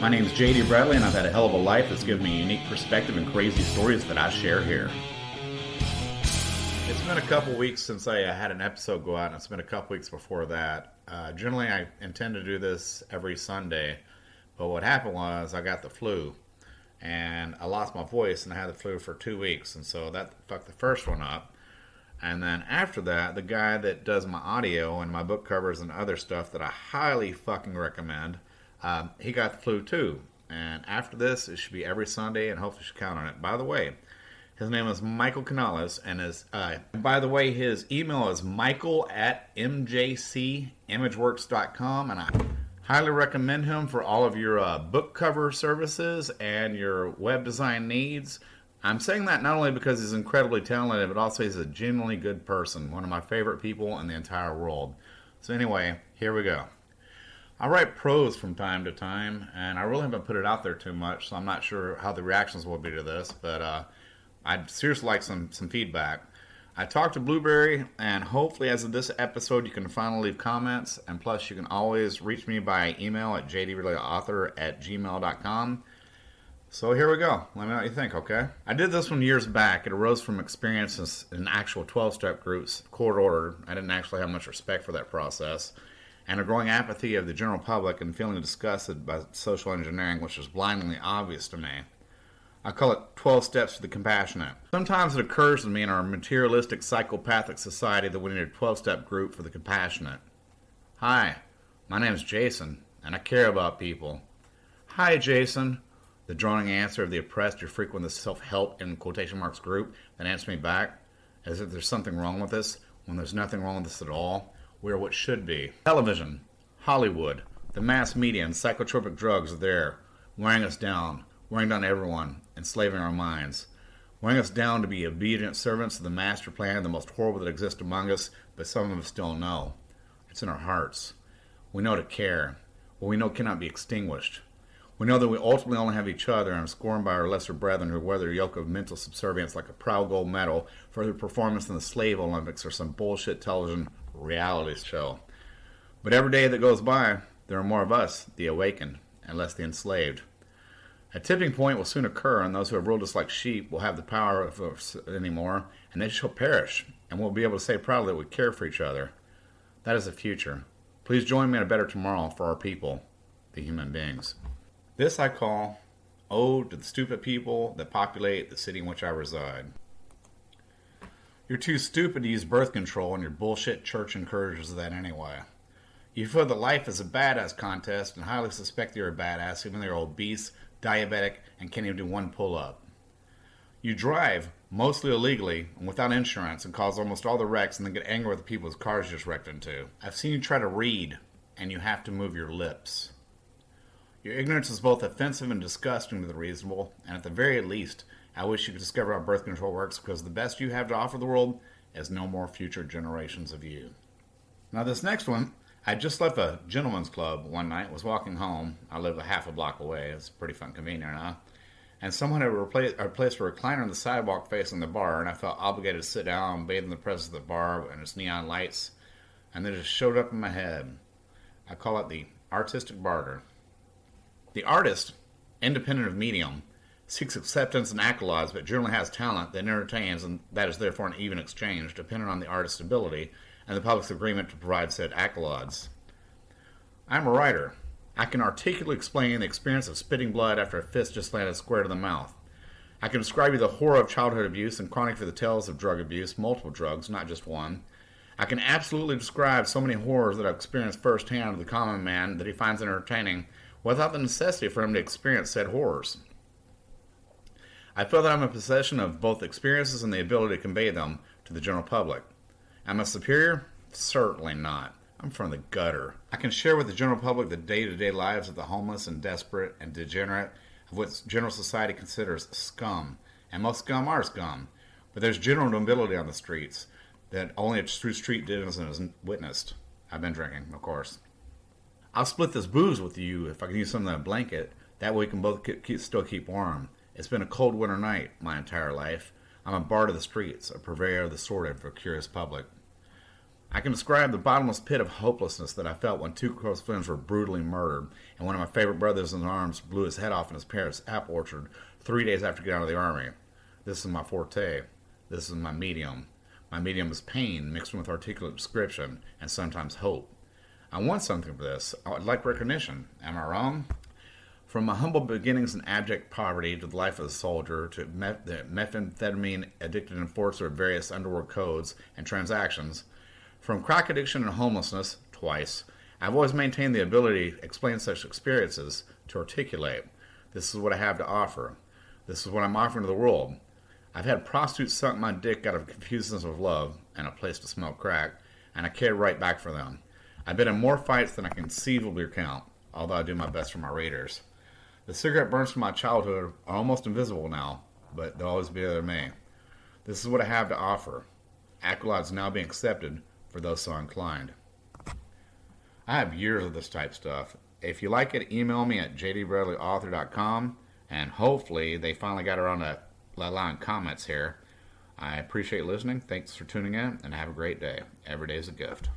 My name is JD Bradley, and I've had a hell of a life that's given me a unique perspective and crazy stories that I share here. It's been a couple weeks since I had an episode go out, and it's been a couple weeks before that. Generally, I intend to do this every Sunday, but what happened was I got the flu, and I lost my voice, and I had the flu for 2 weeks, and so that fucked the first one up. And then after that, the guy that does my audio and my book covers and other stuff that I highly fucking recommend, he got the flu too. And after this, it should be every Sunday, and hopefully you should count on it. By the way, his name is Michael Canales, and his email is michael@mjcimageworks.com, and I highly recommend him for all of your book cover services and your web design needs. I'm saying that not only because he's incredibly talented, but also he's a genuinely good person. One of my favorite people in the entire world. So anyway, here we go. I write prose from time to time, and I really haven't put it out there too much, so I'm not sure how the reactions will be to this, but I'd seriously like some feedback. I talked to Blueberry, and hopefully as of this episode, you can finally leave comments, and plus you can always reach me by email at jdrelayauthor@gmail.com. So here we go. Let me know what you think, okay? I did this one years back. It arose from experiences in actual 12-step groups, court-ordered. I didn't actually have much respect for that process. And a growing apathy of the general public and feeling disgusted by social engineering, which was blindingly obvious to me. I call it 12 Steps to the Compassionate. Sometimes it occurs to me in our materialistic, psychopathic society that we need a 12-step group for the compassionate. Hi, my name is Jason, and I care about people. Hi, Jason. The droning answer of the oppressed who frequent the self-help in quotation marks group that answers me back as if there's something wrong with us when there's nothing wrong with us at all. We are what should be. Television, Hollywood, the mass media, and psychotropic drugs are there, wearing us down everyone, enslaving our minds, wearing us down to be obedient servants of the master plan, the most horrible that exists among us, but some of us still know. It's in our hearts. We know to care. What we know cannot be extinguished. We know that we ultimately only have each other and are scorned by our lesser brethren who wear their yoke of mental subservience like a proud gold medal for their performance in the Slave Olympics or some bullshit television reality show. But every day that goes by, there are more of us, the awakened, and less the enslaved. A tipping point will soon occur, and those who have ruled us like sheep will have the power of us anymore, and they shall perish, and we'll be able to say proudly that we care for each other. That is the future. Please join me in a better tomorrow for our people, the human beings. This I call Ode to the Stupid People that Populate the City in which I Reside. You're too stupid to use birth control, and your bullshit church encourages that anyway. You feel that life is a badass contest and highly suspect you're a badass even though you're obese, diabetic, and can't even do one pull-up. You drive, mostly illegally and without insurance, and cause almost all the wrecks and then get angry with the people whose cars you just wrecked into. I've seen you try to read, and you have to move your lips. Your ignorance is both offensive and disgusting to the reasonable, and at the very least, I wish you could discover how birth control works, because the best you have to offer the world is no more future generations of you. Now this next one, I just left a gentleman's club one night, was walking home. I live a half a block away. It's pretty fun, convenient, huh? And someone had placed a recliner on the sidewalk facing the bar, and I felt obligated to sit down and bathe in the presence of the bar and its neon lights, and then it just showed up in my head. I call it the artistic barter. The artist, independent of medium, seeks acceptance and accolades, but generally has talent that entertains, and that is therefore an even exchange, dependent on the artist's ability and the public's agreement to provide said accolades. I am a writer. I can articulately explain the experience of spitting blood after a fist just landed square to the mouth. I can describe you the horror of childhood abuse and chronically the tales of drug abuse, multiple drugs, not just one. I can absolutely describe so many horrors that I've experienced firsthand of the common man that he finds entertaining without the necessity for him to experience said horrors. I feel that I'm in possession of both experiences and the ability to convey them to the general public. Am I superior? Certainly not. I'm from the gutter. I can share with the general public the day-to-day lives of the homeless and desperate and degenerate of what general society considers scum. And most scum are scum. But there's general nobility on the streets that only a true street citizen has witnessed. I've been drinking, of course. I'll split this booze with you if I can use some of that blanket. That way we can both still keep warm. It's been a cold winter night my entire life. I'm a bard of the streets, a purveyor of the sordid for a curious public. I can describe the bottomless pit of hopelessness that I felt when two close friends were brutally murdered, and one of my favorite brothers in arms blew his head off in his parents' apple orchard 3 days after getting out of the army. This is my forte. This is my medium. My medium is pain mixed with articulate description and sometimes hope. I want something for this. I'd like recognition. Am I wrong? From my humble beginnings in abject poverty to the life of a soldier to the methamphetamine addicted enforcer of various underworld codes and transactions, from crack addiction and homelessness, twice, I've always maintained the ability to explain such experiences, to articulate. This is what I have to offer. This is what I'm offering to the world. I've had prostitutes suck my dick out of confusedness of love and a place to smell crack, and I cared right back for them. I've been in more fights than I can conceivably count, although I do my best for my readers. The cigarette burns from my childhood are almost invisible now, but they'll always be there to me. This is what I have to offer. Accolades now being accepted for those so inclined. I have years of this type stuff. If you like it, email me at jdbradleyauthor.com, and hopefully they finally got around to allowing comments here. I appreciate listening. Thanks for tuning in, and have a great day. Every day is a gift.